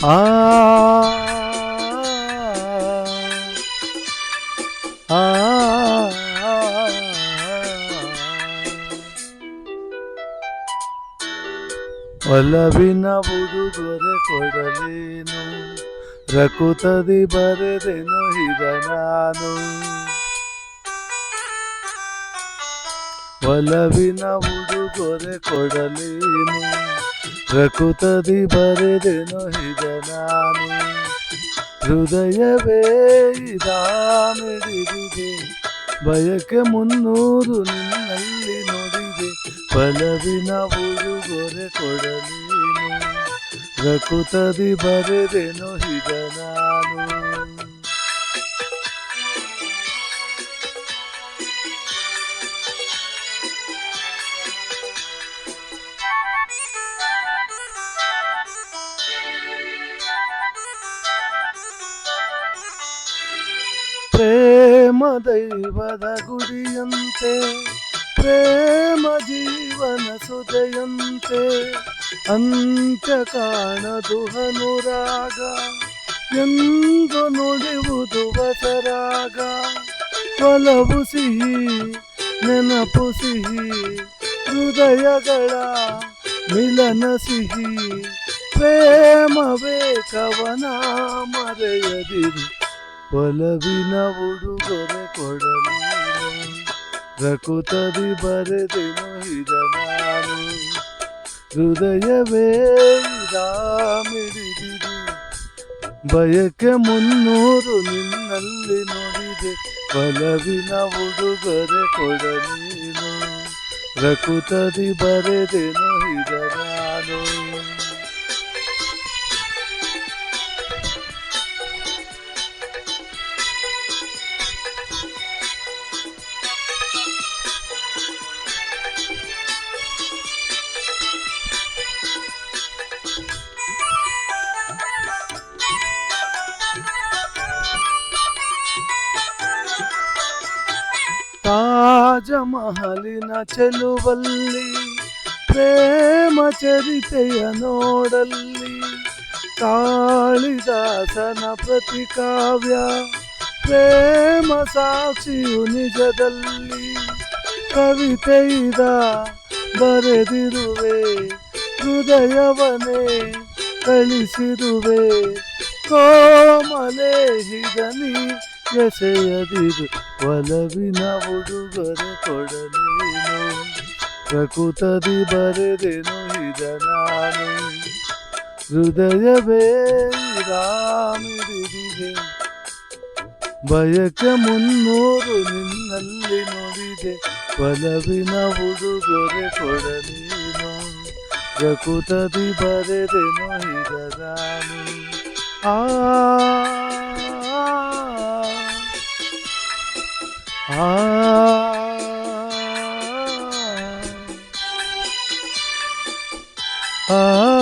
ಆ ಆ ಒಲವಿನ ಉಡುಗೊರೆ ಕೊಡಲೇನು ರಕುತದಿ ಬರೆದೆನು ಹಿದ ನಾನು ಒಲವಿನ ಉಡುಗೊರೆ ಕೊಡಲೇನು ರಕುತದಿ ಬರೆದೆನು ಹಿದ ನಾನು ಹೃದಯವೇ ಮಿಡಿದಿದೆ ಬಯಕೆ 300 ನಿನ್ನಲ್ಲಿ ನೋಡಿದೆ ಒಲವಿನ ಉಡುಗೊರೆ ಕೊಡಲೇನು ರಕುತದಿ ಬರೆದೆನು ಹಿದ ನಾನು ಪ್ರೇಮ ದೈವದ ಗುಡಿಯಂತೆ ಪ್ರೇಮ ಜೀವನ ಸುದೆಯಂತೆ ಅಂತ್ಯ ಕಾಣದು ಅನುರಾಗ ಎಂದು ನುಡಿಯುವುದು ವಸರಾಗ ಒಲವು ಸಿಹಿ ನೆನಪು ಸಿಹಿ ಹೃದಯಗಳ ಮಿಲನ ಸಿಹಿ ಪ್ರೇಮವೇ ಕವನ ಮರೆಯದಿರು ಒಲವಿನ ಉಡುಗೊರೆ ಕೊಡಲೇನು ರಕುತದಿ ಬರೆದೆನು ಹಿದ ನಾನು ಹೃದಯವೇ ಮಿಡಿದಿದೆ ಬಯಕೆ 300 ನಿನ್ನಲ್ಲಿ ನೋಡಿದೆ ಒಲವಿನ ಉಡುಗೊರೆ ಕೊಡಲೇನು ರಕುತದಿ ಬರೆದೆನು ಹಿದ ನಾನು ತಾಜಮಹಲಿನ ಚೆಲುವಲ್ಲಿ ಪ್ರೇಮ ಚರಿತೆಯ ನೋಡಲ್ಲಿ ಕಾಳಿದಾಸನ ಪ್ರತಿಕಾವ್ಯ ಪ್ರೇಮ ಸಾಕ್ಷಿಯು ನಿಜದಲ್ಲಿ ಕವಿತೆಯಿದ ಬರೆದಿರುವೆ ಹೃದಯವನೇ ಕಳಿಸಿರುವೆ ಕೋಮಲೆ ಹಿದನಿ ಎಸೆಯದಿರು ಒಲವಿನ ಉಡುಗೊರೆ ಕೊಡಲೇನು ಪ್ರಕೃತದಿ ಬರೆದೆನು ಹಿದ ನಾನು ಹೃದಯವೇ ಮಿಡಿದಿದೆ ಬಯಕೆ 300 ನಿನ್ನಲ್ಲಿ ನೋಡಿದೆ ಒಲವಿನ ಉಡುಗೊರೆ ಕೊಡಲೇನು ಪ್ರಕೃತದಿ ಬರೆದೆನು ಹಿದ ನಾನು ಆ ಆ